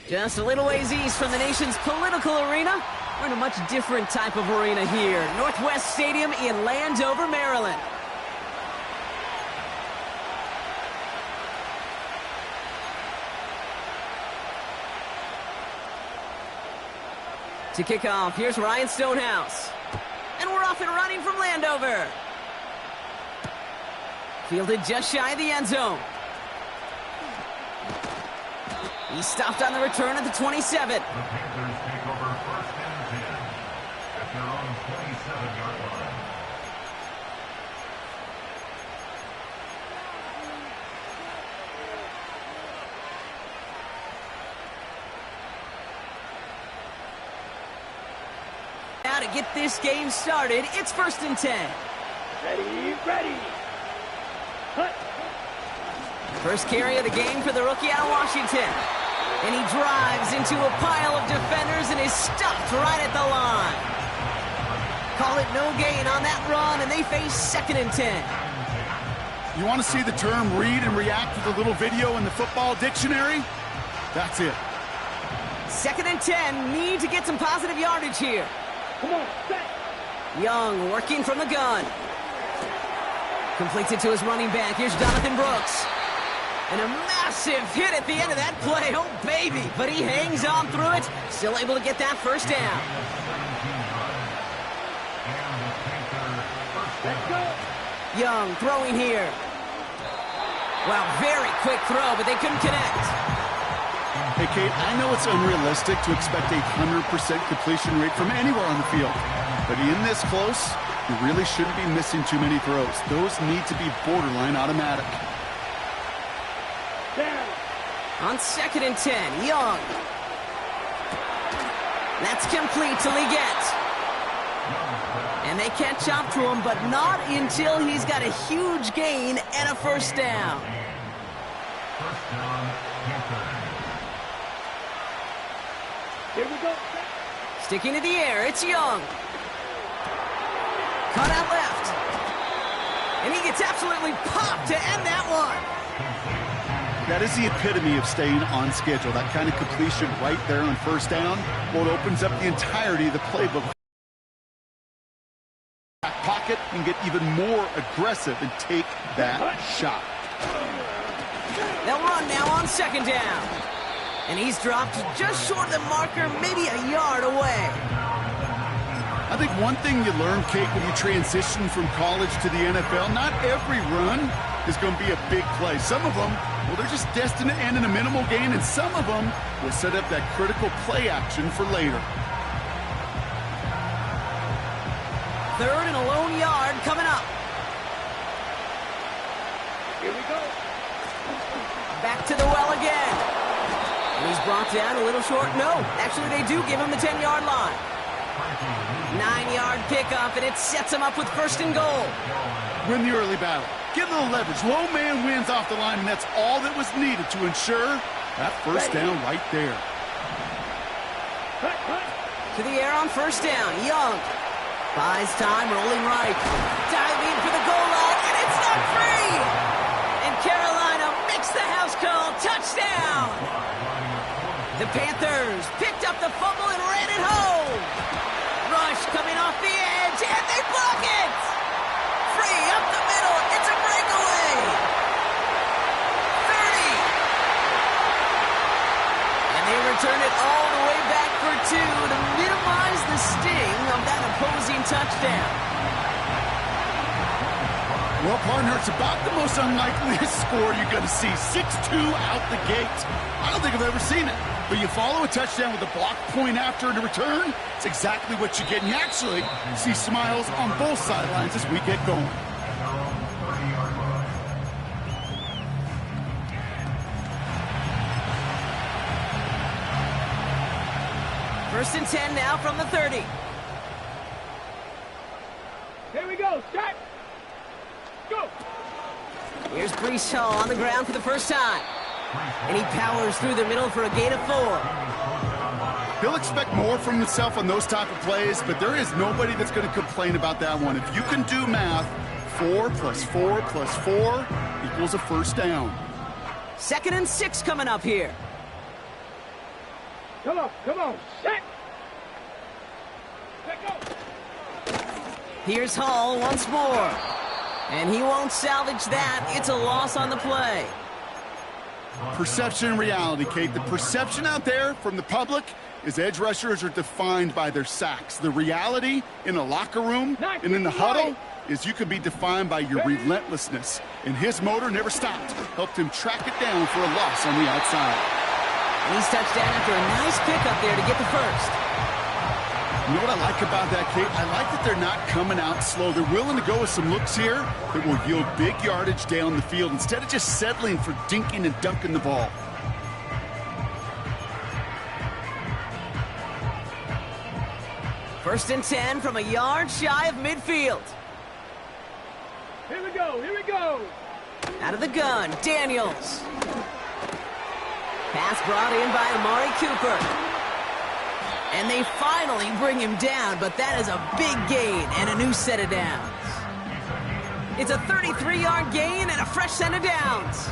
Just a little ways east from the nation's political arena, we're in a much different type of arena here. Northwest Stadium in Landover, Maryland. To kick off, here's Ryan Stonehouse. And we're off and running from Landover. Fielded just shy of the end zone. He stopped on the return at the 27. The Panthers take over first and 10 at their own 27-yard line. Now to get this game started, it's first and 10. Ready. Hut. First carry of the game for the rookie out of Washington. And he drives into a pile of defenders and is stopped right at the line. Call it no gain on that run, and they face second and 10. You want to see the term read and react with a little video in the football dictionary? That's it. Second and 10, need to get some positive yardage here. Come on, set. Young working from the gun. Completes it to his running back. Here's Jonathan Brooks. And a massive hit at the end of that play. Oh, baby. But he hangs on through it. Still able to get that first down. Let's go. Young throwing here. Wow, very quick throw, but they couldn't connect. Hey, Kate, I know it's unrealistic to expect a 100% completion rate from anywhere on the field. But in this close, you really shouldn't be missing too many throws. Those need to be borderline automatic. Down. On second and 10, Young. That's complete till he gets. And they catch up to him, but not until he's got a huge gain and a first down. First down, Panthers. Here we go. Sticking to the air, it's Young. Cut out left. And he gets absolutely popped to end that one. That is the epitome of staying on schedule. That kind of completion right there on first down. Well, it opens up the entirety of the playbook. Back pocket and get even more aggressive and take that shot. They'll run now on second down. And he's dropped just short of the marker, maybe a yard away. I think one thing you learn, Kate, when you transition from college to the NFL, not every run is going to be a big play. Some of them, well, they're just destined to end in a minimal gain, and some of them will set up that critical play action for later. Third and a lone yard coming up. Here we go. Back to the well again. And he's brought down a little short. No, actually they do give him the 10-yard line. 9-yard pickup, and it sets him up with first and goal. Win the early battle. Get a little leverage. Low man wins off the line, and that's all that was needed to ensure that first down right there. To the air on first down. Young buys time, rolling right. Diving for the goal line, and it's not free! And Carolina makes the house call. Touchdown! The Panthers picked up the fumble and ran it home. Rush coming off the edge, and they block it! Free up the middle, it's a breakaway! 30! And they return it all the way back for two to minimize the sting of that opposing touchdown. Well, partner, it's about the most unlikeliest score you're going to see. 6-2 out the gate. I don't think I've ever seen it. But you follow a touchdown with a block point after and a return, it's exactly what you get. And you actually see smiles on both sidelines as we get going. First and 10 now from the 30. Here we go. Start. Go. Here's Breece Hall on the ground for the first time. And he powers through the middle for a gain of 4. He'll expect more from himself on those type of plays, but there is nobody that's going to complain about that one. If you can do math, 4 plus 4 plus 4 equals a first down. Second and 6 coming up here. Come on, set. Let go. Here's Hall once more. And he won't salvage that. It's a loss on the play. Perception and reality, Kate. The perception out there from the public is edge rushers are defined by their sacks. The reality in a locker room and in the huddle is you can be defined by your relentlessness. And his motor never stopped. Helped him track it down for a loss on the outside. And he's touchdown after a nice pickup there to get the first. You know what I like about that, Kate? I like that they're not coming out slow. They're willing to go with some looks here that will yield big yardage down the field instead of just settling for dinking and dunking the ball. First and 10 from a yard shy of midfield. Here we go. Out of the gun, Daniels. Pass brought in by Amari Cooper. And they finally bring him down, but that is a big gain and a new set of downs. It's a 33-yard gain and a fresh set of downs.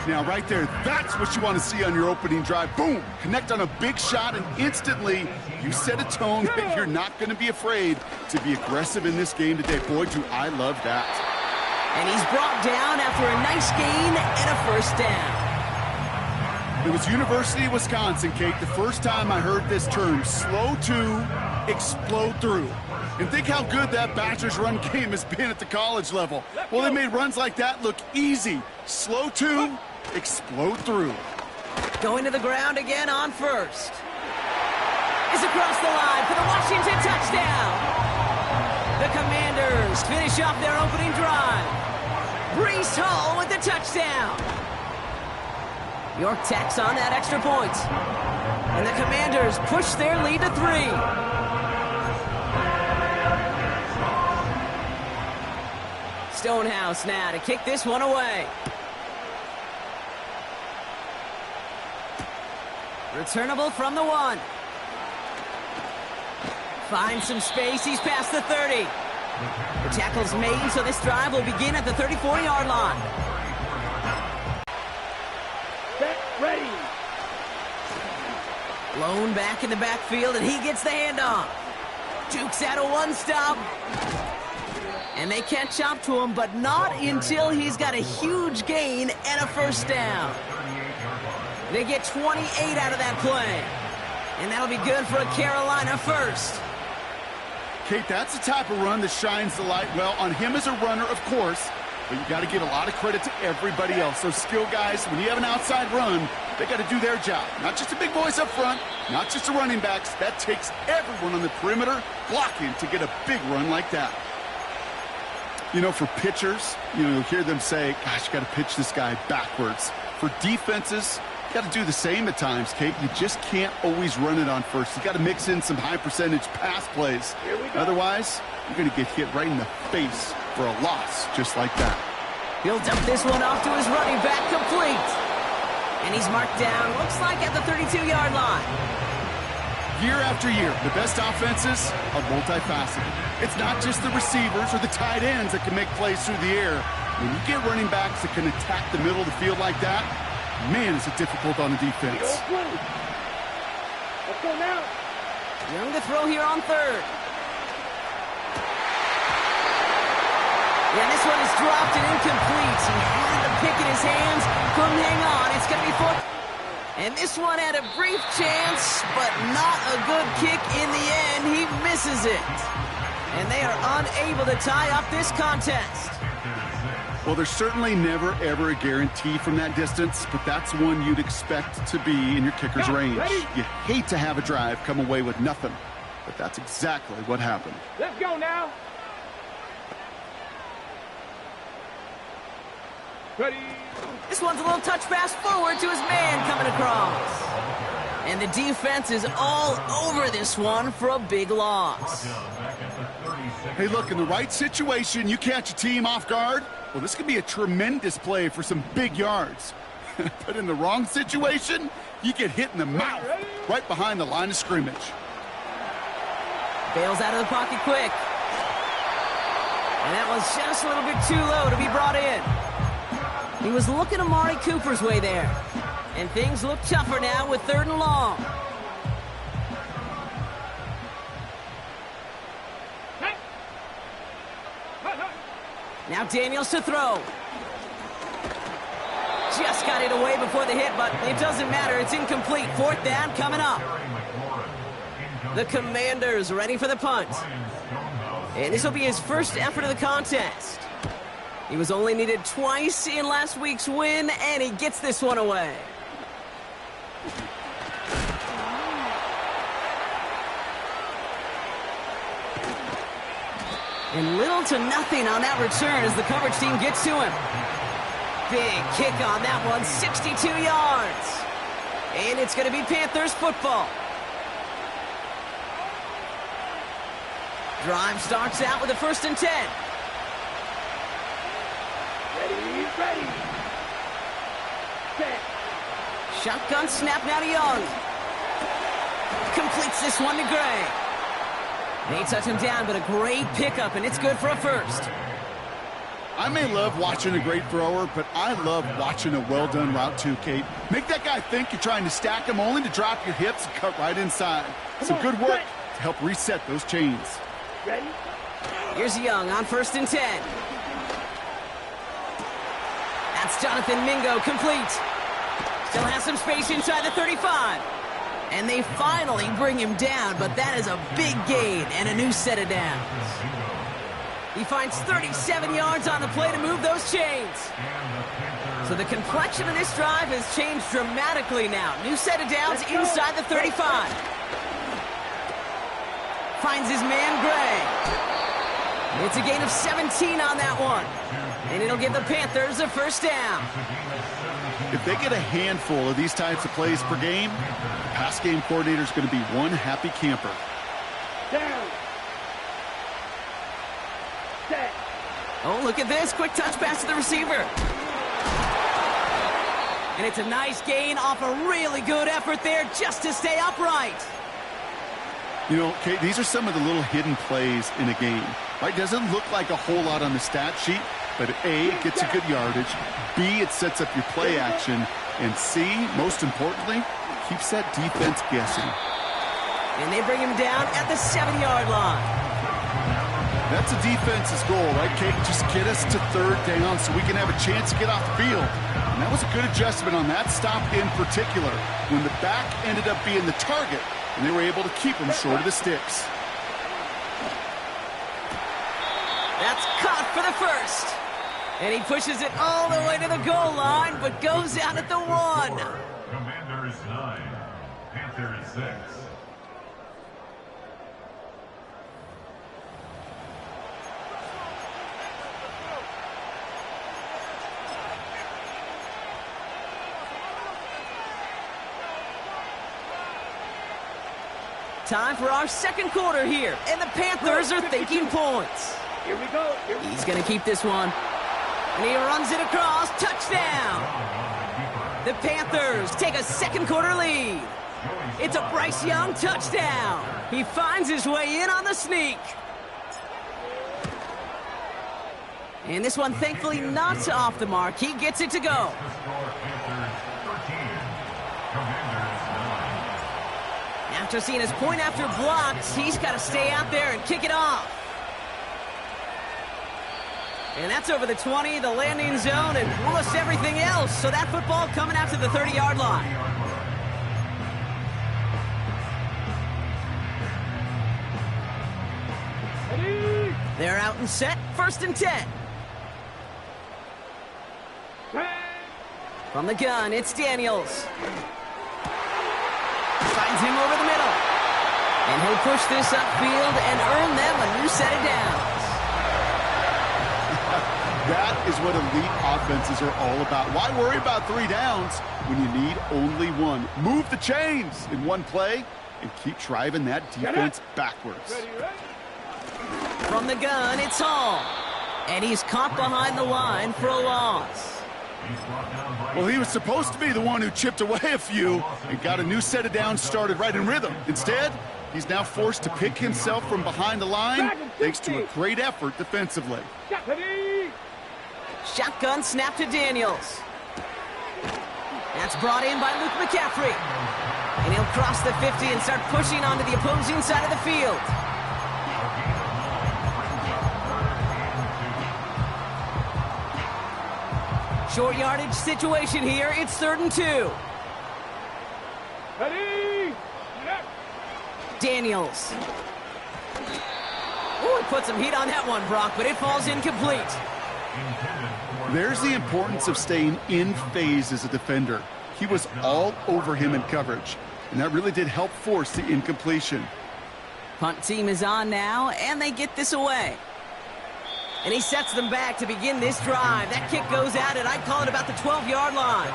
Now, right there, that's what you want to see on your opening drive. Boom! Connect on a big shot, and instantly you set a tone that you're not going to be afraid to be aggressive in this game today. Boy, do I love that. And he's brought down after a nice gain and a first down. It was University of Wisconsin, Kate, the first time I heard this term, slow to explode through. And think how good that Badgers run game has been at the college level. Well, they made runs like that look easy. Slow to explode through. Going to the ground again on first. Is across the line for the Washington touchdown. The Commanders finish off their opening drive. Breece Hall with the touchdown. York tacks on that extra point. And the Commanders push their lead to 3. Stonehouse now to kick this one away. Returnable from the 1. Finds some space. He's past the 30. The tackle's made, so this drive will begin at the 34-yard line. Ready. Lone back in the backfield, and he gets the handoff. Dukes out a one-stop. And they catch up to him, but not until he's got a huge gain and a first down. They get 28 out of that play. And that'll be good for a Carolina first. Kate, that's the type of run that shines the light well on him as a runner, of course. But you got to give a lot of credit to everybody else. Those skill guys, when you have an outside run, they got to do their job. Not just the big boys up front, not just the running backs. That takes everyone on the perimeter blocking to get a big run like that. You know, for pitchers, you hear them say, gosh, you got to pitch this guy backwards. For defenses, you got to do the same at times, Kate. You just can't always run it on first. You got to mix in some high percentage pass plays. Otherwise, you're going to get hit right in the face for a loss just like that. He'll dump this one off to his running back, complete. And he's marked down, looks like at the 32-yard line. Year after year, the best offenses are multifaceted. It's not just the receivers or the tight ends that can make plays through the air. When you get running backs that can attack the middle of the field like that, man, is it difficult on the defense. Let's go now. Young to throw here on third. And this one is dropped and incomplete. He had the pick in his hands, couldn't hang on. It's going to be 4. And this one had a brief chance, but not a good kick in the end. He misses it. And they are unable to tie up this contest. Well, there's certainly never, ever a guarantee from that distance, but that's one you'd expect to be in your kicker's range. You hate to have a drive come away with nothing, but that's exactly what happened. Let's go now. Ready. This one's a little touch pass forward to his man coming across. And the defense is all over this one for a big loss. Hey, look, in the right situation, you catch a team off guard. Well, this could be a tremendous play for some big yards. But in the wrong situation, you get hit in the mouth right behind the line of scrimmage. Bails out of the pocket quick. And that was just a little bit too low to be brought in. He was looking Amari Cooper's way there. And things look tougher now with 3rd and long. Now Daniels to throw. Just got it away before the hit, but it doesn't matter. It's incomplete. Fourth down coming up. The Commanders ready for the punt. And this will be his first effort of the contest. He was only needed twice in last week's win, and he gets this one away. And little to nothing on that return as the coverage team gets to him. Big kick on that one, 62 yards. And it's going to be Panthers football. Drive starts out with a 1st and 10. Ready. Set. Shotgun snap now to Young. Completes this one to Gray. They touch him down, but a great pickup, and it's good for a first. I may love watching a great thrower, but I love watching a well-done route too, Kate. Make that guy think you're trying to stack him only to drop your hips and cut right inside. Some good work to help reset those chains. Ready. Here's Young on 1st and 10. That's Jonathan Mingo, complete. Still has some space inside the 35. And they finally bring him down, but that is a big gain and a new set of downs. He finds 37 yards on the play to move those chains. So the complexion of this drive has changed dramatically now. New set of downs inside the 35. Finds his man Gray. It's a gain of 17 on that one. And it'll give the Panthers a 1st down. If they get a handful of these types of plays per game, the pass game coordinator is going to be one happy camper. Down. Set. Oh, look at this. Quick touch pass to the receiver. And it's a nice gain off a really good effort there just to stay upright. You know, Kate, these are some of the little hidden plays in a game. Right? Doesn't look like a whole lot on the stat sheet, but A, it gets a good yardage. B, it sets up your play action. And C, most importantly, keeps that defense guessing. And they bring him down at the 7-yard line. That's a defense's goal, right, Kate? Just get us to 3rd down so we can have a chance to get off the field. And that was a good adjustment on that stop in particular, when the back ended up being the target, and they were able to keep him short of the sticks. That's caught for the 1st. And he pushes it all the way to the goal line, but goes out at the 1. Commanders 9, Panthers 6. Time for our 2nd quarter here, and the Panthers are thinking points. Here we go. He's going to keep this one. And he runs it across. Touchdown. The Panthers take a 2nd quarter lead. It's a Bryce Young touchdown. He finds his way in on the sneak. And this one, thankfully, not off the mark. He gets it to go. After seeing his point after blocks, he's got to stay out there and kick it off. And that's over the 20, the landing zone, and almost everything else. So that football coming out to the 30-yard line. Ready. They're out and set, 1st and 10. From the gun, it's Daniels. Finds him over the middle. And he'll push this upfield and earn them a new set of downs. That is what elite offenses are all about. Why worry about 3 downs when you need only 1? Move the chains in one play and keep driving that defense backwards. Ready. From the gun, it's Hall. And he's caught behind the line for a loss. Well, he was supposed to be the one who chipped away a few and got a new set of downs started right in rhythm. Instead, he's now forced to pick himself from behind the line thanks to a great effort defensively. Ready. Shotgun snap to Daniels. That's brought in by Luke McCaffrey. And he'll cross the 50 and start pushing onto the opposing side of the field. Short yardage situation here. It's 3rd and 2. Ready? Yep. Daniels. Ooh, he put some heat on that one, Brock, but it falls incomplete. There's the importance of staying in phase as a defender. He was all over him in coverage, and that really did help force the incompletion. Punt team is on now, and they get this away. And he sets them back to begin this drive. That kick goes out, and I'd call it about the 12-yard line.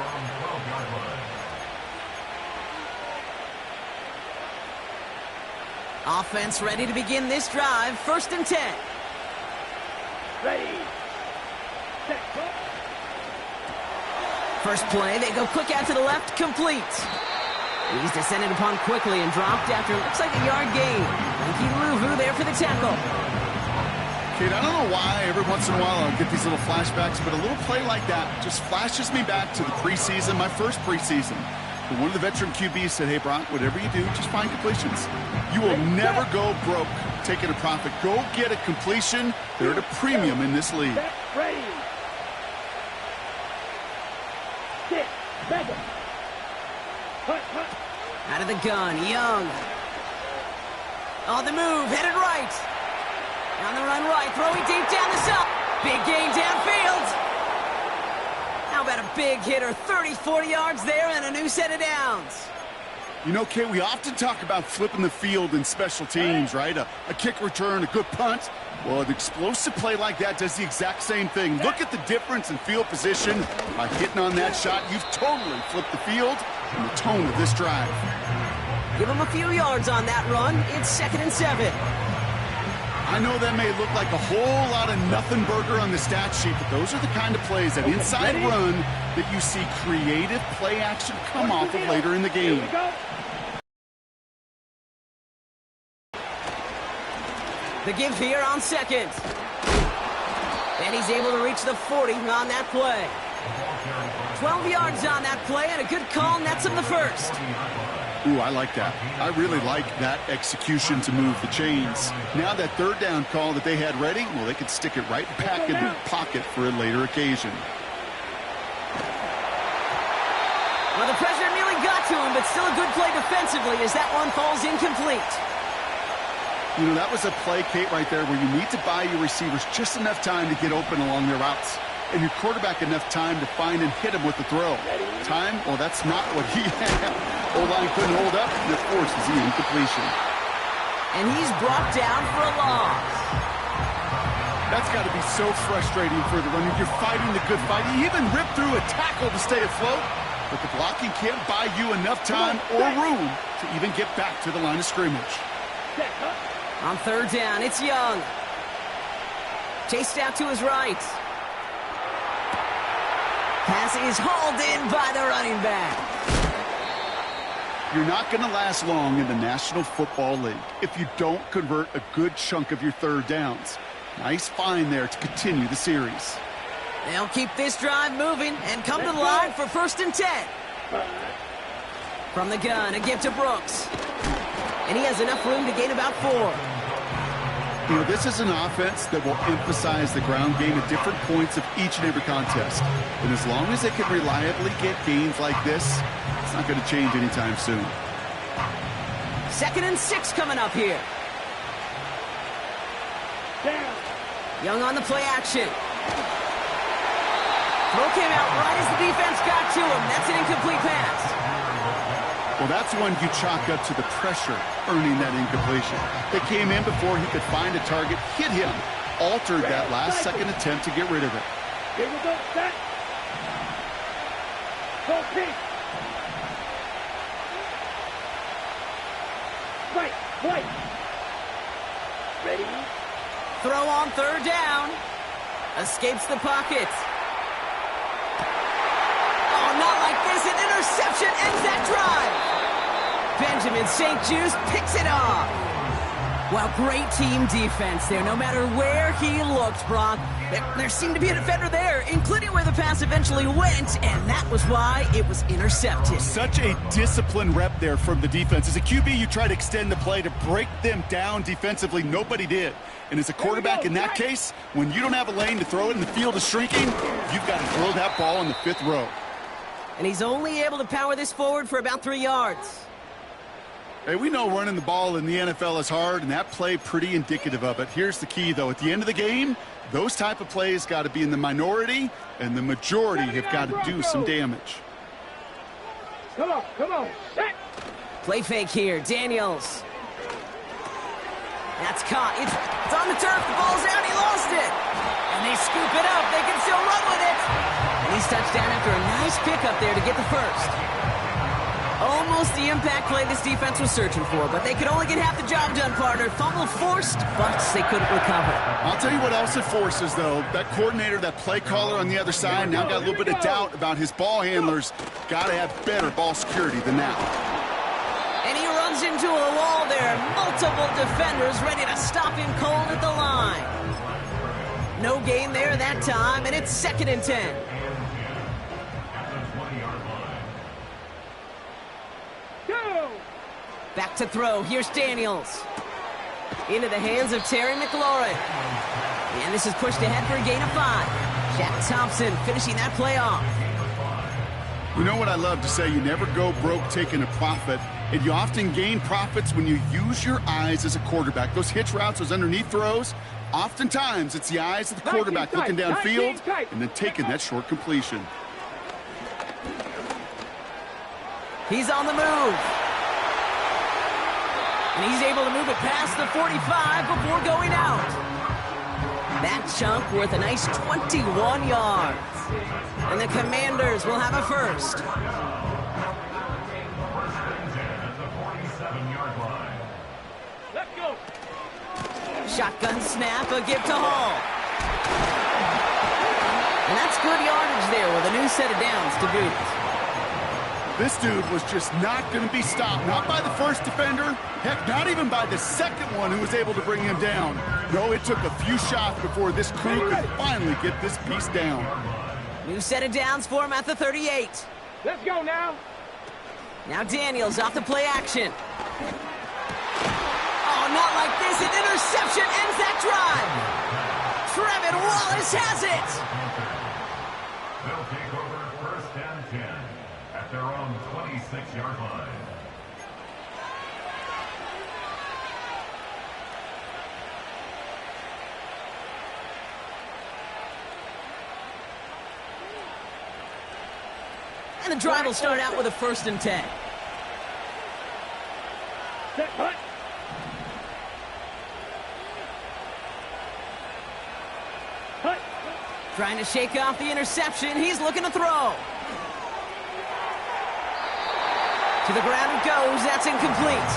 Offense ready to begin this drive. 1st and 10. Ready. Set. Go. First play, they go quick out to the left, complete. He's descended upon quickly and dropped after looks like a yard gain. Frankie Luvu there for the tackle. Kate, I don't know why every once in a while I'll get these little flashbacks, but a little play like that just flashes me back to the preseason, my first preseason. And one of the veteran QBs said, hey, Brock, whatever you do, just find completions. You will never go broke taking a profit. Go get a completion. They're at a premium in this league. Set. Ready. Sit. Back up. Hunt. Out of the gun, Young. On the move, headed right. On the run right, throwing deep down the side. Big gain downfield. How about a big hitter, 30, 40 yards there and a new set of downs. You know, Kate, we often talk about flipping the field in special teams, right? A kick return, a good punt. Well, an explosive play like that does the exact same thing. Look at the difference in field position. By hitting on that shot, you've totally flipped the field and the tone of this drive. Give him a few yards on that run. It's 2nd and 7. I know that may look like a whole lot of nothing burger on the stat sheet, but those are the kind of plays, that inside run, that you see creative play action come off of later in the game. Here we go. The give here on 2nd. And he's able to reach the 40 on that play. 12 yards on that play and a good call nets him the 1st. Ooh, I like that. I really like that execution to move the chains. Now that 3rd down call that they had ready, well, they could stick it right back in their pocket for a later occasion. Well, the pressure nearly got to him, but still a good play defensively as that one falls incomplete. You know, that was a play, Kate, right there where you need to buy your receivers just enough time to get open along their routes. And your quarterback enough time to find and hit him with the throw. Time? Well, that's not what he had. O-line couldn't hold up, and it forces the incompletion. And he's brought down for a loss. That's got to be so frustrating for the runner. You're fighting the good fight. You even ripped through a tackle to stay afloat, but the blocking can't buy you enough time or room to even get back to the line of scrimmage. Set. On 3rd down, it's Young. Chased out to his right. Pass is hauled in by the running back. You're not going to last long in the National Football League if you don't convert a good chunk of your 3rd downs. Nice find there to continue the series. They'll keep this drive moving and come to the line for 1st and 10. From the gun, a give to Brooks. And he has enough room to gain about 4. You know, this is an offense that will emphasize the ground game at different points of each and every contest. And as long as they can reliably get gains like this, it's not going to change anytime soon. 2nd and 6 coming up here. Down. Young on the play action. Throw came out right as the defense got to him. That's an incomplete pass. Well, that's one you chalk up to the pressure earning that incompletion. They came in before he could find a target, hit him, altered that last second attempt to get rid of it. Here we go. Set. Go kick. Right. Ready. Throw on 3rd down. Escapes the pocket. Oh, not like this. An interception ends that drive. Benjamin St. Juste picks it off. Well, great team defense there. No matter where he looked, Brock, there seemed to be a defender there, including where the pass eventually went, and that was why it was intercepted. Such a disciplined rep there from the defense. As a QB, you try to extend the play to break them down defensively. Nobody did. And as a quarterback in that case, when you don't have a lane to throw it and the field is shrinking, you've got to throw that ball in the 5th row. And he's only able to power this forward for about 3 yards. Hey, we know running the ball in the NFL is hard, and that play pretty indicative of it. Here's the key, though. At the end of the game, those type of plays got to be in the minority, and the majority have got to do some damage. Come on, set. Play fake here, Daniels. That's caught. It's on the turf. The ball's out. He lost it. And they scoop it up. They can still run with it. And he's touched down after a nice pickup there to get the first. Almost the impact play this defense was searching for, but they could only get half the job done, partner. Fumble forced, but they couldn't recover. I'll tell you what else it forces, though. That coordinator, that play caller on the other side, now got a little bit of doubt about his ball handlers. Got to have better ball security than that. And he runs into a wall there. Multiple defenders ready to stop him cold at the line. No gain there that time, and it's 2nd and 10. Back to throw. Here's Daniels. Into the hands of Terry McLaurin. And this is pushed ahead for a gain of 5. Jack Thompson finishing that play off. You know what I love to say? You never go broke taking a profit. And you often gain profits when you use your eyes as a quarterback. Those hitch routes, those underneath throws, oftentimes it's the eyes of the quarterback looking downfield and then taking that short completion. He's on the move. And he's able to move it past the 45 before going out. That chunk worth a nice 21 yards. And the Commanders will have a first. Let's go. Shotgun snap, a give to Hall. And that's good yardage there with a new set of downs to boot. This dude was just not going to be stopped. Not by the first defender. Heck, not even by the second one who was able to bring him down. No, it took a few shots before this crew could finally get this piece down. New set of downs for him at the 38. Let's go now. Now Daniels off the play action. Oh, not like this. An interception ends that drive. Trevin Wallace has it. They'll take over 1st and 10 at their own 26-yard line. And the drive will start out with a 1st and 10. Set, hut. Hut. Trying to shake off the interception. He's looking to throw. To the ground it goes. That's incomplete.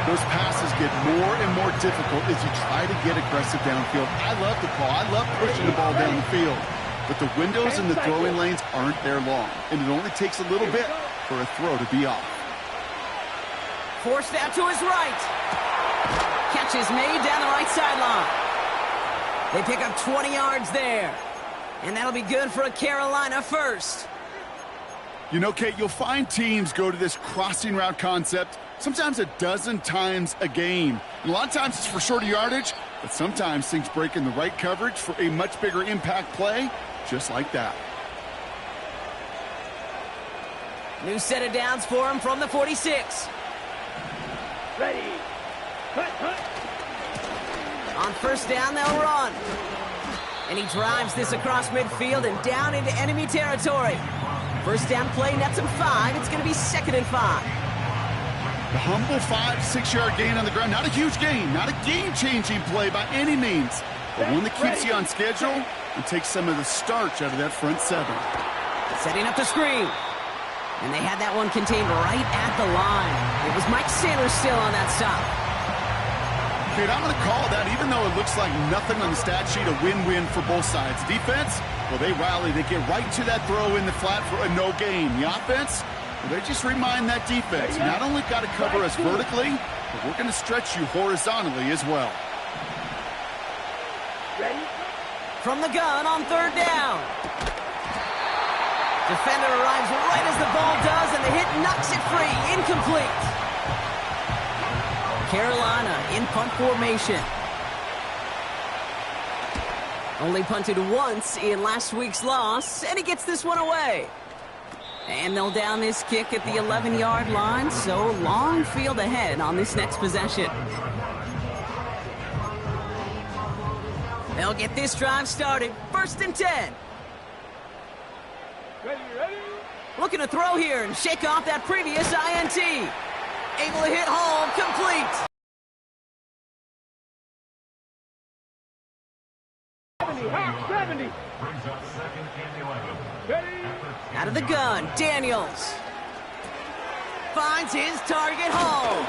Those passes get more and more difficult as you try to get aggressive downfield. I love the call. I love pushing the ball down the field. But the windows in the throwing lanes aren't there long. And it only takes a little bit for a throw to be off. Forced out to his right. Catch is made down the right sideline. They pick up 20 yards there. And that'll be good for a Carolina first. You know, Kate, you'll find teams go to this crossing route concept sometimes a dozen times a game. And a lot of times it's for shorter yardage, but sometimes things break in the right coverage for a much bigger impact play, just like that. New set of downs for him from the 46. Ready. Hut, hut. On 1st down, they'll run. And he drives this across midfield and down into enemy territory. 1st down play nets him 5. It's going to be 2nd and 5. The humble 5-6-yard gain on the ground. Not a huge gain, not a game-changing play by any means, but one that keeps you on schedule and takes some of the starch out of that front 7. Setting up the screen. And they had that one contained right at the line. It was Mike Sanders still on that stop. Kate, I'm going to call that, even though it looks like nothing on the stat sheet, a win-win for both sides. Defense, well, they rally. They get right to that throw in the flat for a no gain. The offense, well, they just remind that defense, you not only got to cover us vertically, but we're going to stretch you horizontally as well. Ready? From the gun on third down. Defender arrives right as the ball does, and the hit knocks it free. Incomplete. Carolina in punt formation. Only punted once in last week's loss, and he gets this one away. And they'll down this kick at the 11-yard line, so long field ahead on this next possession. They'll get this drive started. 1st and 10. Ready, ready? Looking to throw here and shake off that previous INT. Able to hit home, complete. 70, half, 70. Brings up 2nd and 11. Ready? Out of the gun, Daniels. Finds his target home.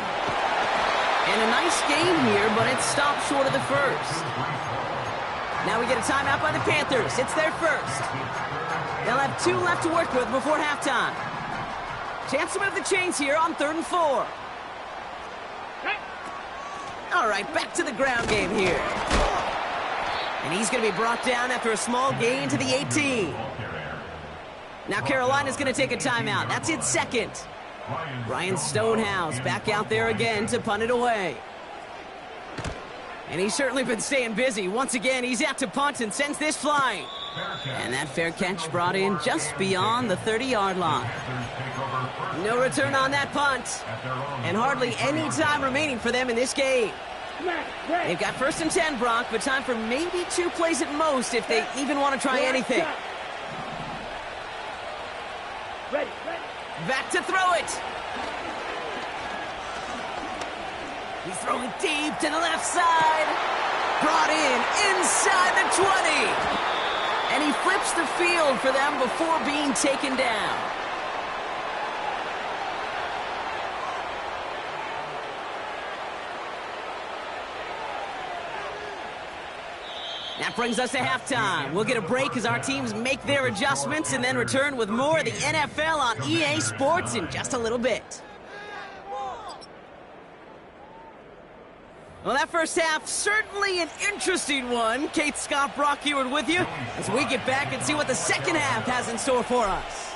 And a nice game here, but it stopped short of the first. Now we get a timeout by the Panthers. It's their first. They'll have 2 left to work with before halftime. Chance to move the chains here on 3rd and 4. All right, back to the ground game here. And he's going to be brought down after a small gain to the 18. Now Carolina's going to take a timeout. That's its second. Ryan Stonehouse back out there again to punt it away. And he's certainly been staying busy. Once again, he's out to punt and sends this flying. And that fair catch brought in just beyond the 30-yard line. No return on that punt. And hardly any time remaining for them in this game. They've got 1st and 10, Brock, but time for maybe 2 plays at most if they even want to try anything. Ready, ready. Back to throw it. He's throwing deep to the left side. Brought in inside the 20. And he flips the field for them before being taken down. That brings us to halftime. We'll get a break as our teams make their adjustments and then return with more of the NFL on EA Sports in just a little bit. Well, that first half, certainly an interesting one. Kate Scott, Brock Heward with you as we get back and see what the second half has in store for us.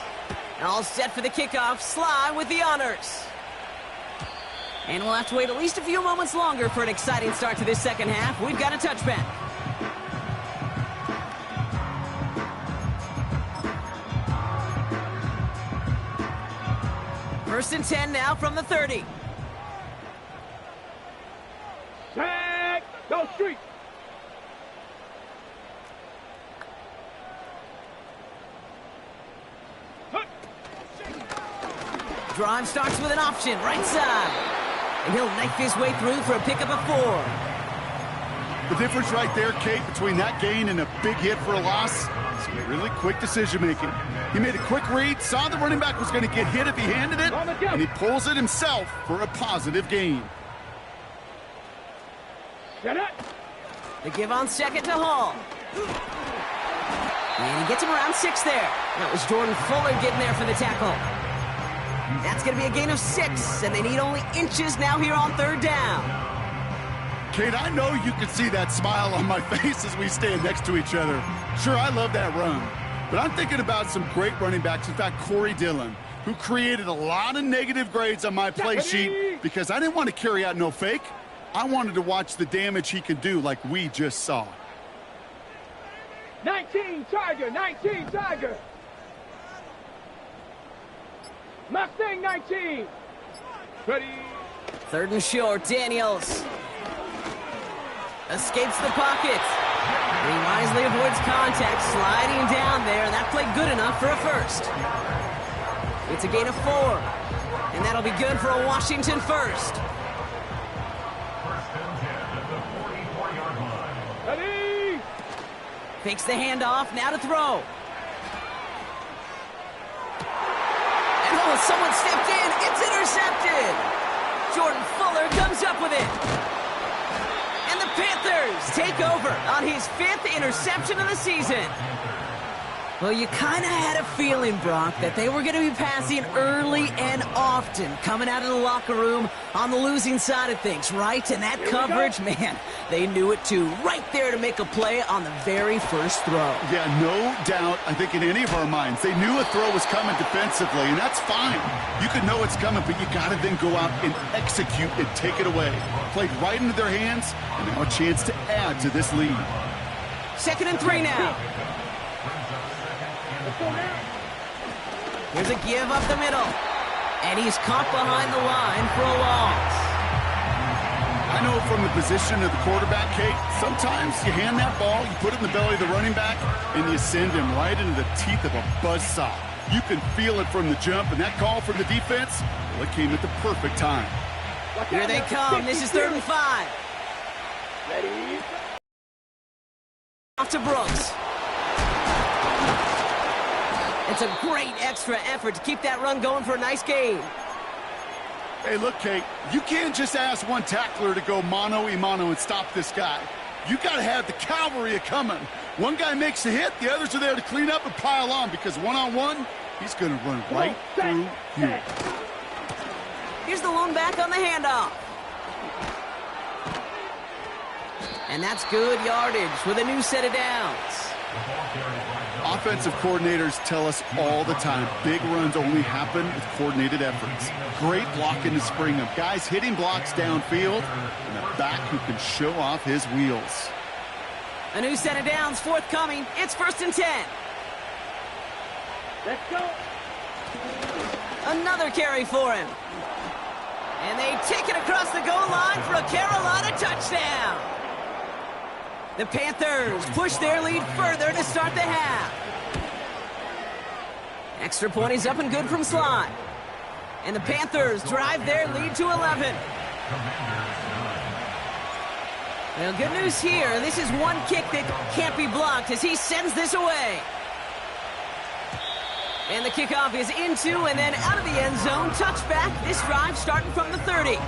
All set for the kickoff. Sly with the honors. And we'll have to wait at least a few moments longer for an exciting start to this second half. We've got a touchback. First and 10 now from the 30. Tag, go street. Drive starts with an option, right side. And he'll knife his way through for a pickup of 4. The difference right there, Kate, between that gain and a big hit for a loss is really quick decision-making. He made a quick read, saw the running back was going to get hit if he handed it, and he pulls it himself for a positive gain. Get it. The give on second to Hall. And he gets him around 6 there. That was Jordan Fuller getting there for the tackle. That's going to be a gain of 6, and they need only inches now here on 3rd down. Kate, I know you can see that smile on my face as we stand next to each other. Sure, I love that run. But I'm thinking about some great running backs. In fact, Corey Dillon, who created a lot of negative grades on my play sheet because I didn't want to carry out no fake. I wanted to watch the damage he could do like we just saw. 19 Tiger, 19 Tiger. Mustang 19. Ready. 3rd and short, Daniels. Escapes the pocket. He wisely avoids contact, sliding down there, and that played good enough for a first. It's a gain of 4, and that'll be good for a Washington first. First and 10 at the 44-yard line. Ready. Fakes the handoff, now to throw. And oh, someone stepped in. It's intercepted. Jordan Fuller comes up with it. And the Panthers take over on his 5th interception of the season. Well, you kind of had a feeling, Brock, that they were going to be passing early and often, coming out of the locker room on the losing side of things, right? And that coverage, man, they knew it too. Right there to make a play on the very first throw. Yeah, no doubt, I think in any of our minds, they knew a throw was coming defensively, and that's fine. You can know it's coming, but you got to then go out and execute and take it away. Played right into their hands, and now a chance to add to this lead. 2nd and 3 now. Here's a give up the middle. And he's caught behind the line for a loss. I know from the position of the quarterback, Kate, sometimes you hand that ball, you put it in the belly of the running back, and you send him right into the teeth of a buzzsaw. You can feel it from the jump, and that call from the defense, well, it came at the perfect time. Here they come. This is 3rd and 5. Ready? Off to Brooks. It's a great extra effort to keep that run going for a nice gain. Hey, look, Kate, you can't just ask one tackler to go mano-a-mano and stop this guy. You got to have the cavalry coming. One guy makes a hit, the others are there to clean up and pile on, because one-on-one, he's going to run right through you. Here's the lone back on the handoff. And that's good yardage with a new set of downs. Offensive coordinators tell us all the time, big runs only happen with coordinated efforts. Great blocking to spring them. Guys hitting blocks downfield, and a back who can show off his wheels. A new set of downs forthcoming. It's 1st and 10. Let's go. Another carry for him. And they take it across the goal line for a Carolina touchdown. The Panthers push their lead further to start the half. Extra point is up and good from Sly. And the Panthers drive their lead to 11. Well, good news here. This is one kick that can't be blocked as he sends this away. And the kickoff is into and then out of the end zone. Touchback. This drive starting from the 30.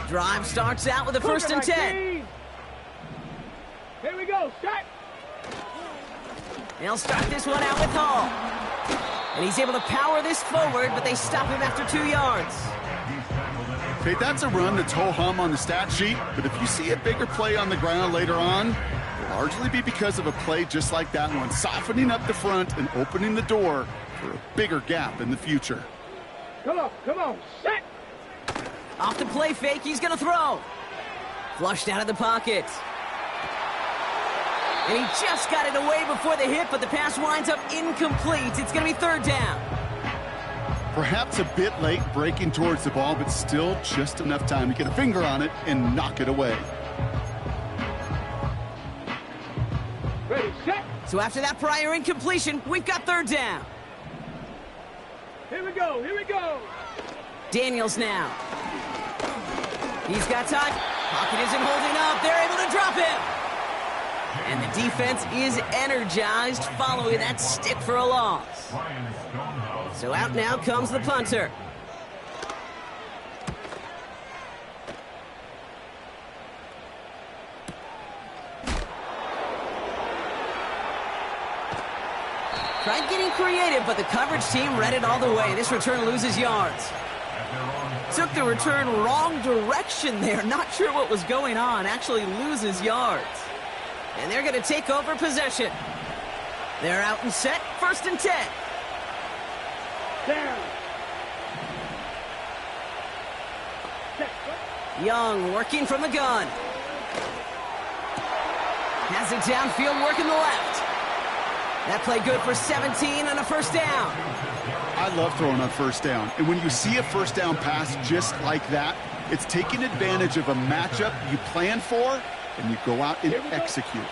Drive starts out with a 1st and 10. Here we go. Start. They'll start this one out with Hall. And he's able to power this forward, but they stop him after 2 yards. Okay, that's a run that's ho-hum on the stat sheet, but if you see a bigger play on the ground later on, it'll largely be because of a play just like that one, softening up the front and opening the door for a bigger gap in the future. Come on, set. Off the play fake, he's going to throw. Flushed out of the pocket. And he just got it away before the hit, but the pass winds up incomplete. It's going to be 3rd down. Perhaps a bit late breaking towards the ball, but still just enough time to get a finger on it and knock it away. Ready, set. So after that prior incompletion, we've got 3rd down. Here we go. Daniels now. He's got time. Pocket isn't holding up. They're able to drop him. And the defense is energized following that stick for a loss. So out now comes the punter. Tried getting creative, but the coverage team read it all the way. This return loses yards. Took the return wrong direction there. Not sure what was going on. Actually loses yards. And they're going to take over possession. They're out and set. 1st and 10. Down. Set. Young working from the gun. Has it downfield, working the left. That play good for 17 and a 1st down. I love throwing on 1st down. And when you see a 1st down pass just like that, it's taking advantage of a matchup you plan for, and you go out and execute.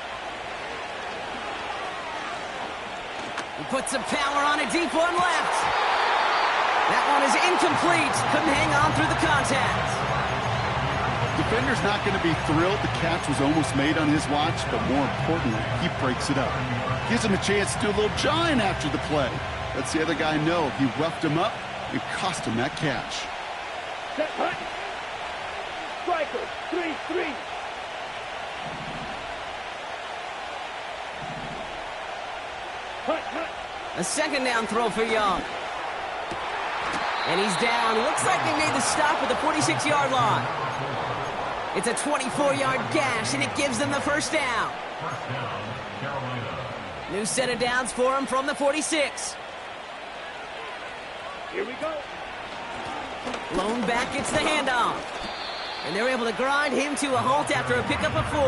He puts some power on a deep one left. That one is incomplete. Couldn't hang on through the contact. Defender's not going to be thrilled the catch was almost made on his watch, but more importantly, he breaks it up. Gives him a chance to do a little jawing after the play. Lets the other guy know he roughed him up and cost him that catch. Set, hut. Striker, 3-3. A second down throw for Young. And he's down. Looks like they made the stop at the 46-yard line. It's a 24-yard gash, and it gives them the first down. First down, Carolina. New set of downs for him from the 46. Here we go. Lone back gets the handoff. And they're able to grind him to a halt after a pickup of 4.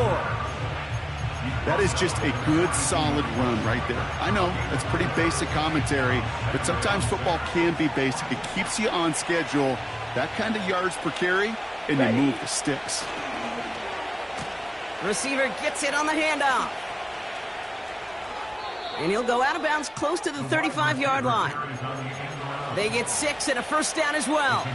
That is just a good, solid run right there. I know, that's pretty basic commentary, but sometimes football can be basic. It keeps you on schedule, that kind of yards per carry, and you move the sticks. Receiver gets it on the handoff. And he'll go out of bounds close to the 35-yard line. They get 6 and a first down as well.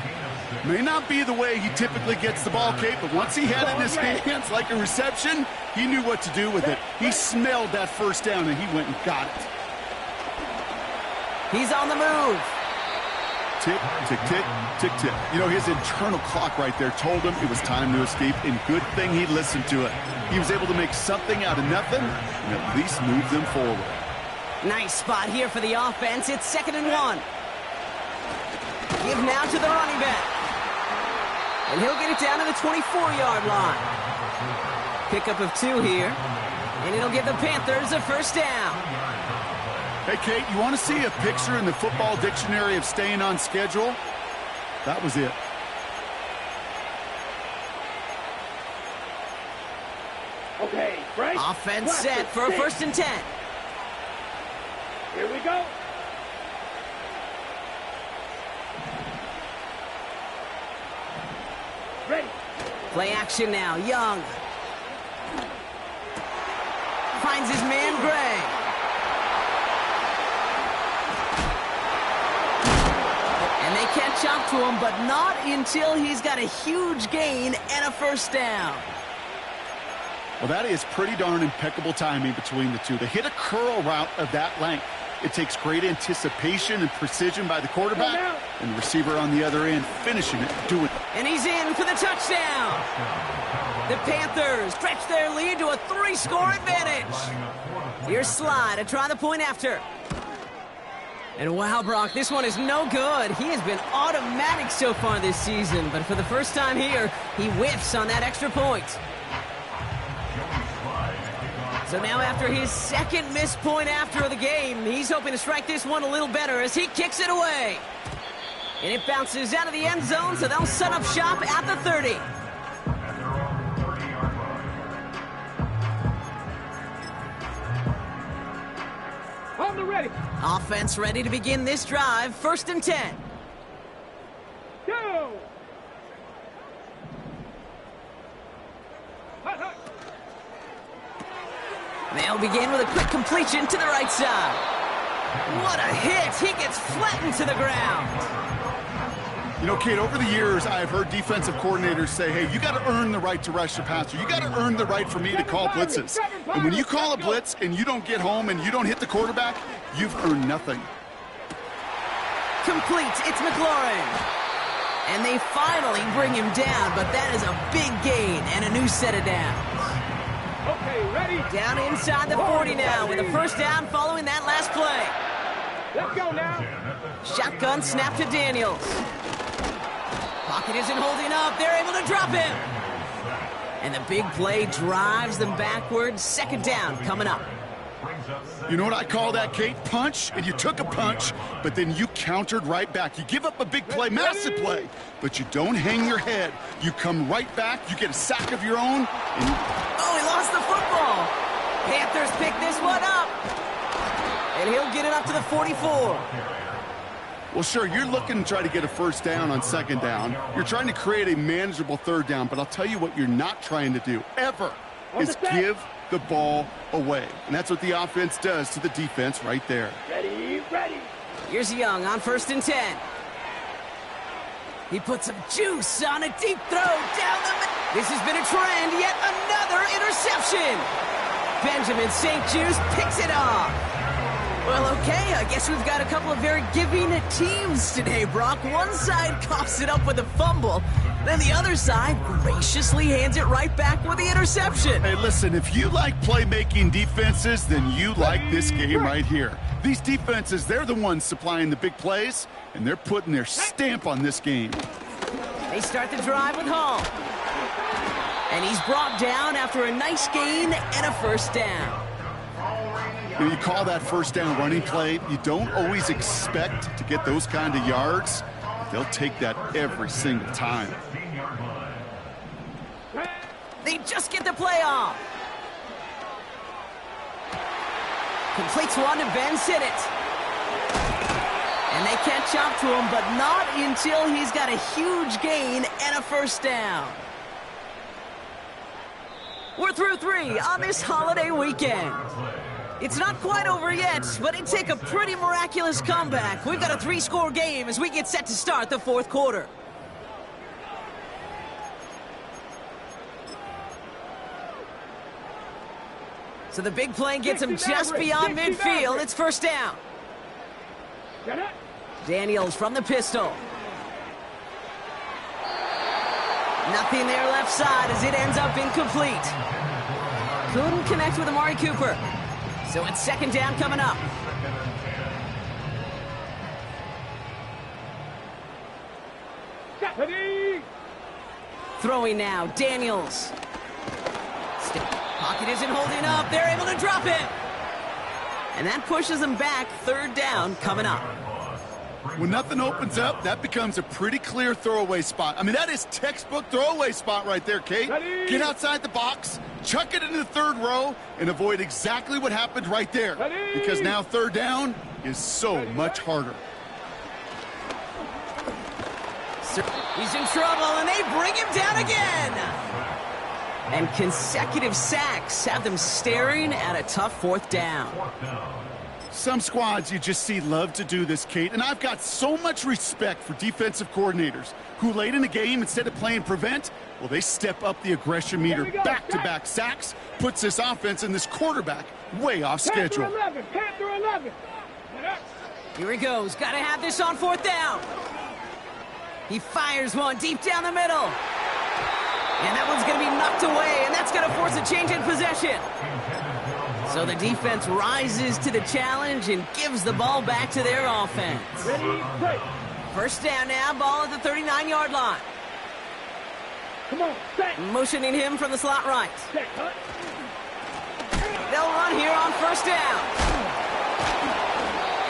May not be the way he typically gets the ball, Kate, but once he had it in his hands like a reception, he knew what to do with it. He smelled that first down, and he went and got it. He's on the move. Tick, tick, tick, tick, tick. You know, his internal clock right there told him it was time to escape, and good thing he listened to it. He was able to make something out of nothing and at least move them forward. Nice spot here for the offense. It's 2nd and 1. Give now to the running back. And he'll get it down to the 24-yard line. Pickup of 2 here. And it'll give the Panthers a first down. Hey, Kate, you want to see a picture in the football dictionary of staying on schedule? That was it. Okay, break. Offense set for a 1st and 10. Here we go. Ready. Play action now. Young. Finds his man, Gray. And they catch up to him, but not until he's got a huge gain and a first down. Well, that is pretty darn impeccable timing between the two. They hit a curl route of that length. It takes great anticipation and precision by the quarterback, and the receiver on the other end finishing it, doing it. And he's in for the touchdown. The Panthers stretch their lead to a 3-score advantage. Here's Sly to try the point after. And wow, Brock, this one is no good. He has been automatic so far this season, but for the first time here, he whiffs on that extra point. So now after his second missed point after the game, he's hoping to strike this one a little better as he kicks it away. And it bounces out of the end zone, so they'll set up shop at the 30. At their own 30-yard line. On the ready. Offense ready to begin this drive. 1st and 10. Go. Hut, hut. They'll begin with a quick completion to the right side. What a hit! He gets flattened to the ground. You know, Kate, over the years, I've heard defensive coordinators say, hey, you got to earn the right to rush the passer. You got to earn the right for me to call blitzes. And when you call a blitz and you don't get home and you don't hit the quarterback, you've earned nothing. Complete. It's McLaurin. And they finally bring him down, but that is a big gain and a new set of downs. Okay, ready. Down inside the 40 now with a first down following that last play. Let's go now. Shotgun snap to Daniels. Pocket isn't holding up. They're able to drop him. And the big play drives them backwards. 2nd down coming up. You know what I call that, Kate? Punch, and you took a punch, but then you countered right back. You give up a big play, massive play, but you don't hang your head. You come right back, you get a sack of your own, and you... Oh, he lost the football. Panthers pick this one up. And he'll get it up to the 44. Well, sure, you're looking to try to get a first down on 2nd down. You're trying to create a manageable 3rd down, but I'll tell you what you're not trying to do, ever, is give the ball away. And that's what the offense does to the defense right there. Ready, ready. Here's Young on 1st and 10. He puts some juice on a deep throw down the middle. This has been a trend, yet another interception. Benjamin St-Juste picks it off. Well, okay, I guess we've got a couple of very giving teams today, Brock. One side coughs it up with a fumble, then the other side graciously hands it right back with the interception. Hey, listen, if you like playmaking defenses, then you like this game right here. These defenses, they're the ones supplying the big plays, and they're putting their stamp on this game. They start the drive with Hall. And he's brought down after a nice gain and a first down. You call that first down running play, you don't always expect to get those kind of yards. They'll take that every single time. They just get the play off. Completes one to Ben Sinnott. And they catch up to him, but not until he's got a huge gain and a first down. We're through 3 on this holiday weekend. It's not quite over yet, but it'd take a pretty miraculous comeback. We've got a 3-score game as we get set to start the 4th quarter. So the big play gets him just beyond midfield. It's first down. Daniels from the pistol. Nothing there left side as it ends up incomplete. Couldn't connect with Amari Cooper. So it's second down coming up. Throwing now, Daniels. Pocket isn't holding up. They're able to drop it. And that pushes them back. Third down coming up. When nothing opens up, that becomes a pretty clear throwaway spot. I mean, that is textbook throwaway spot right there, Kate. Get outside the box, chuck it into the third row, and avoid exactly what happened right there. Because now third down is so much harder. He's in trouble, and they bring him down again. And consecutive sacks have them staring at a tough fourth down. Some squads you just see love to do this, Kate, and I've got so much respect for defensive coordinators who late in the game, instead of playing prevent, well, they step up the aggression meter. Back-to-back sacks puts this offense and this quarterback way off schedule. Panther 11. Here he goes. Got to have this on fourth down. He fires one deep down the middle. And that one's going to be knocked away, and that's going to force a change in possession. So the defense rises to the challenge and gives the ball back to their offense. Ready, play. First down now, ball at the 39-yard line. Come on, set. Motioning him from the slot right. Set, cut. They'll run here on first down.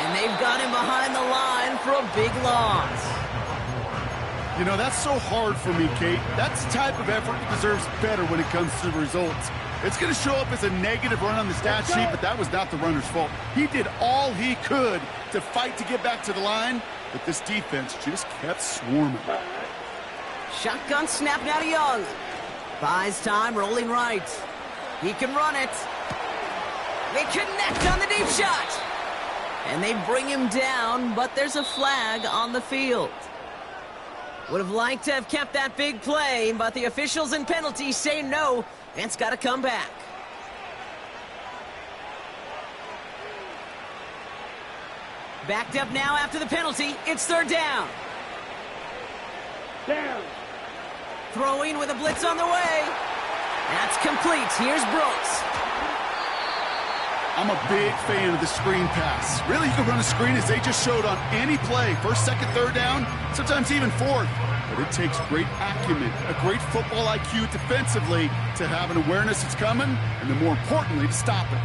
And they've got him behind the line for a big loss. You know, that's so hard for me, Kate. That's the type of effort that deserves better when it comes to the results. It's going to show up as a negative run on the stat sheet, but that was not the runner's fault. He did all he could to fight to get back to the line, but this defense just kept swarming. Shotgun snap now to Young. Buys time, rolling right. He can run it. They connect on the deep shot. And they bring him down, but there's a flag on the field. Would have liked to have kept that big play, but the officials and penalties say no. It's got to come back. Backed up now after the penalty. It's third down. Down. Throwing with a blitz on the way. That's complete. Here's Brooks. I'm a big fan of the screen pass. Really, you can run a screen as they just showed on any play. First, second, third down, sometimes even fourth. But it takes great acumen, a great football IQ defensively to have an awareness it's coming, and then more importantly, to stop it.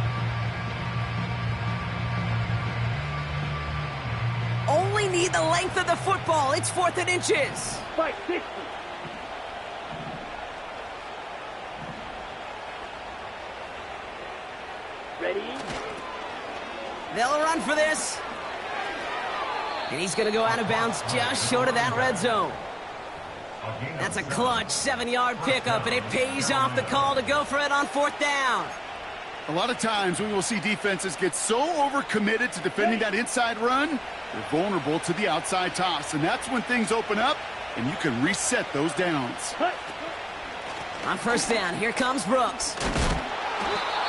Only need the length of the football. It's 4th and inches. Fight, 60. Ready? They'll run for this. And he's going to go out of bounds just short of that red zone. That's a clutch 7-yard pickup, and it pays off the call to go for it on fourth down. A lot of times we will see defenses get so overcommitted to defending that inside run, they're vulnerable to the outside toss. And that's when things open up, and you can reset those downs. On first down, here comes Brooks.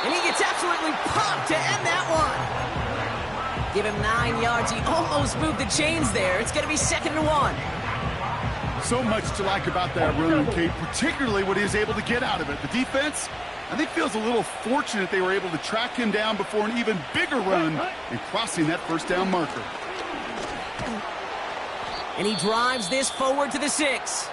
And he gets absolutely popped to end that one. Give him 9 yards. He almost moved the chains there. It's going to be 2nd and 1. So much to like about that run, Kate, particularly what he was able to get out of it. The defense, I think feels a little fortunate they were able to track him down before an even bigger run and crossing that first down marker. And he drives this forward to the 6.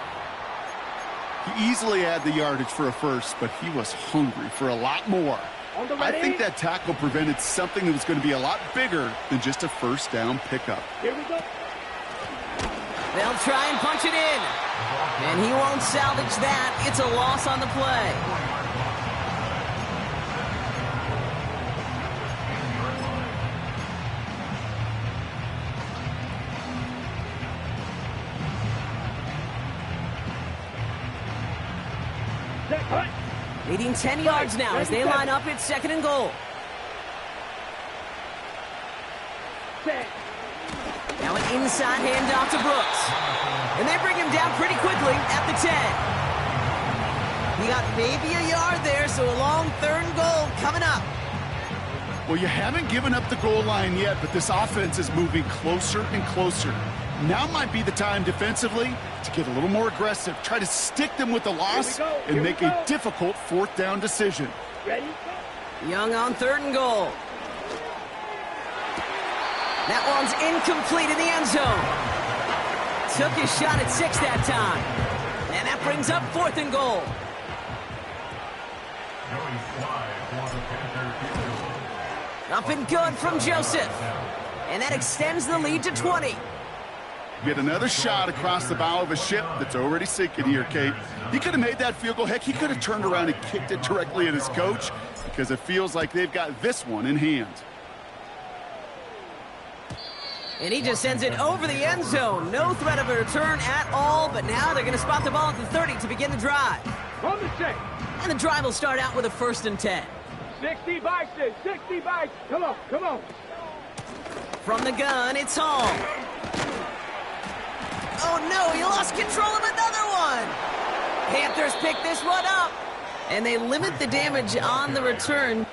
He easily had the yardage for a first, but he was hungry for a lot more. I think that tackle prevented something that was going to be a lot bigger than just a first down pickup. Here we go. They'll try and punch it in. And he won't salvage that. It's a loss on the play. Leading 10 yards now as they line up at 2nd and goal. Now an inside handoff to Brooks. And they bring him down pretty quickly at the 10. He got maybe a yard there, so a long 3rd and goal coming up. Well, you haven't given up the goal line yet, but this offense is moving closer and closer. Now might be the time defensively to get a little more aggressive, try to stick them with the loss, and make a difficult 4th down decision. Ready? Young on 3rd and goal. That one's incomplete in the end zone. Took his shot at 6 that time. And that brings up 4th and goal. Up and good from Joseph. And that extends the lead to 20. Get another shot across the bow of a ship that's already sinking here, Kate. He could have made that field goal. Heck, he could have turned around and kicked it directly at his coach because it feels like they've got this one in hand. And he just sends it over the end zone. No threat of a return at all, but now they're going to spot the ball at the 30 to begin the drive. On the check. And the drive will start out with a 1st and 10. 60 bikes, 60 bikes. Come on, come on. From the gun, it's Hall. Oh no, he lost control of another one. Panthers pick this one up. And they limit the damage on the return.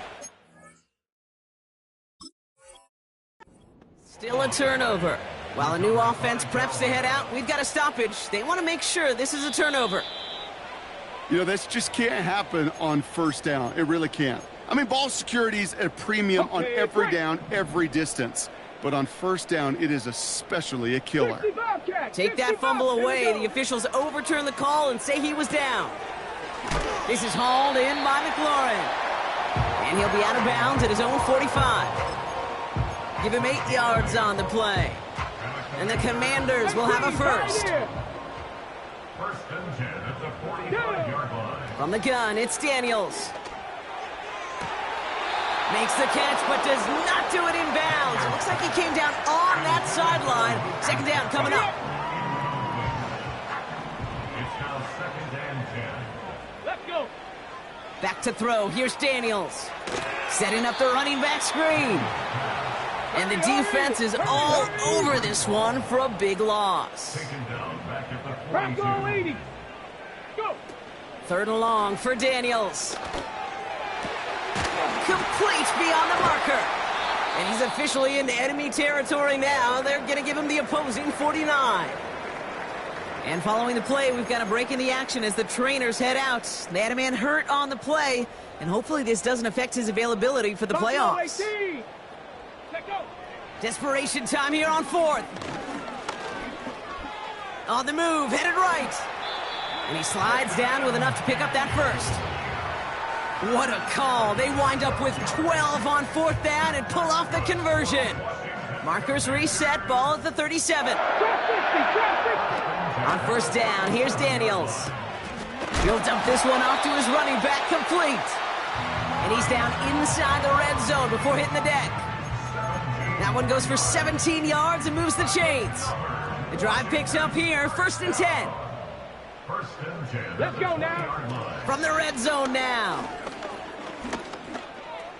Still a turnover. While a new offense preps to head out, we've got a stoppage. They want to make sure this is a turnover. You know, this just can't happen on 1st down. It really can't. I mean, ball security's at a premium on every down, every distance. But on 1st down, it is especially a killer. Take that fumble away. The officials overturn the call and say he was down. This is hauled in by McLaurin. And he'll be out of bounds at his own 45. Give him 8 yards on the play. And the Commanders will have a first. 1st and 10 at the 45-yard line. From the gun, it's Daniels. Makes the catch, but does not do it in bounds. It looks like he came down on that sideline. 2nd down coming up. It's now 2nd and 10. Let's go. Back to throw. Here's Daniels. Setting up the running back screen. And the defense is all over this one for a big loss. Taken down back at the Back 42. goal 80. Go. 3rd and long for Daniels. Complete beyond the marker. And he's officially into enemy territory now. They're going to give him the opposing 49. And following the play, we've got a break in the action as the trainers head out. They had a man hurt on the play, and hopefully this doesn't affect his availability for the playoffs. Desperation time here on 4th. On the move, headed right. And he slides down with enough to pick up that first. What a call. They wind up with 12 on 4th down and pull off the conversion. Markers reset, ball at the 37. On 1st down, here's Daniels. He'll dump this one off to his running back, complete. And he's down inside the red zone before hitting the deck. That one goes for 17 yards and moves the chains. The drive picks up here, 1st and 10. 1st and 10. Let's go now. From the red zone now.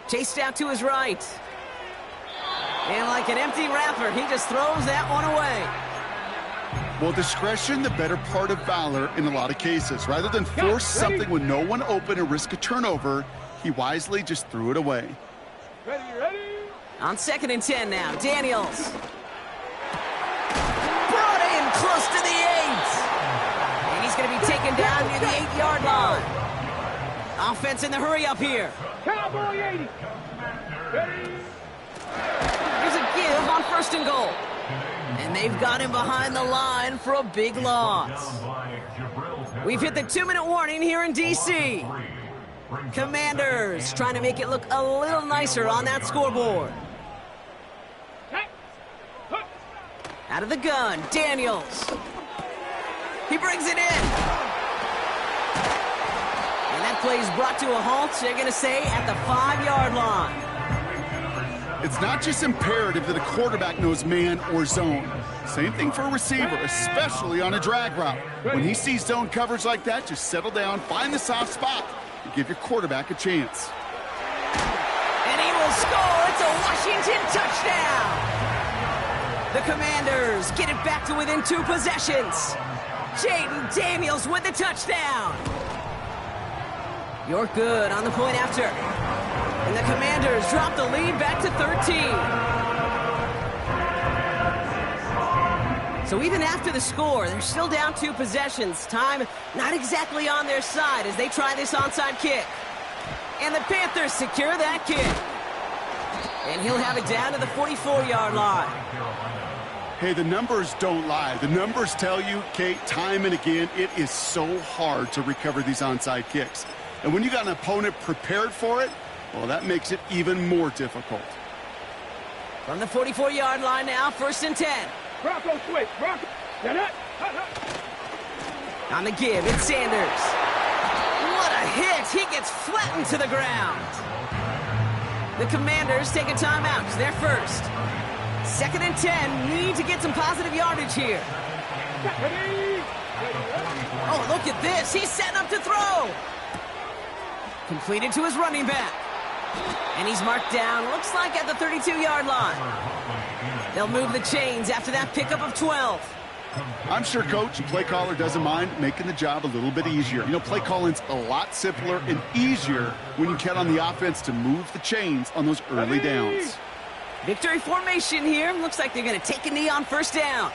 Chased out to his right. And like an empty wrapper, he just throws that one away. Well, discretion, the better part of valor in a lot of cases. Rather than force something with no one open and risk a turnover, he wisely just threw it away. Ready. On 2nd and 10 now, Daniels. Brought in close to the 8. And he's going to be taken down near the 8-yard line. Offense in the hurry up here. Cowboy 80. Ready? There's a give on 1st and goal. And they've got him behind the line for a big loss. We've hit the 2-minute warning here in D.C. Commanders trying to make it look a little nicer on that scoreboard. Out of the gun, Daniels. He brings it in. And that play is brought to a halt, they're going to say, at the 5-yard line. It's not just imperative that a quarterback knows man or zone. Same thing for a receiver, especially on a drag route. When he sees zone coverage like that, just settle down, find the soft spot, and give your quarterback a chance. And he will score. It's a Washington touchdown. The Commanders get it back to within 2 possessions. Jaden Daniels with the touchdown. You're good on the point after. And the Commanders drop the lead back to 13. So even after the score, they're still down 2 possessions. Time not exactly on their side as they try this onside kick. And the Panthers secure that kick. And he'll have it down to the 44-yard line. Hey, the numbers don't lie. The numbers tell you, Kate, time and again, it is so hard to recover these onside kicks. And when you got an opponent prepared for it, well, that makes it even more difficult. From the 44-yard line now, 1st and 10. Bronco switch. Bronco. Get it. On the give, it's Sanders. What a hit. He gets flattened to the ground. The Commanders take a timeout. They're first. 2nd and 10. Need to get some positive yardage here. Oh, look at this. He's setting up to throw. Completed to his running back. And he's marked down, looks like at the 32-yard line. They'll move the chains after that pickup of 12. I'm sure Coach and play caller doesn't mind making the job a little bit easier. You know, play calling's a lot simpler and easier when you count on the offense to move the chains on those early downs. Victory formation here. Looks like they're going to take a knee on 1st down.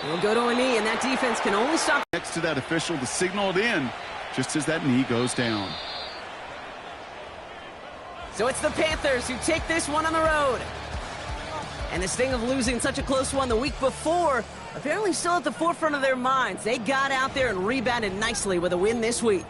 They'll go to a knee, and that defense can only stop. Next to that official to signal it in just as that knee goes down. So it's the Panthers who take this one on the road. And the sting of losing such a close one the week before, apparently still at the forefront of their minds. They got out there and rebounded nicely with a win this week.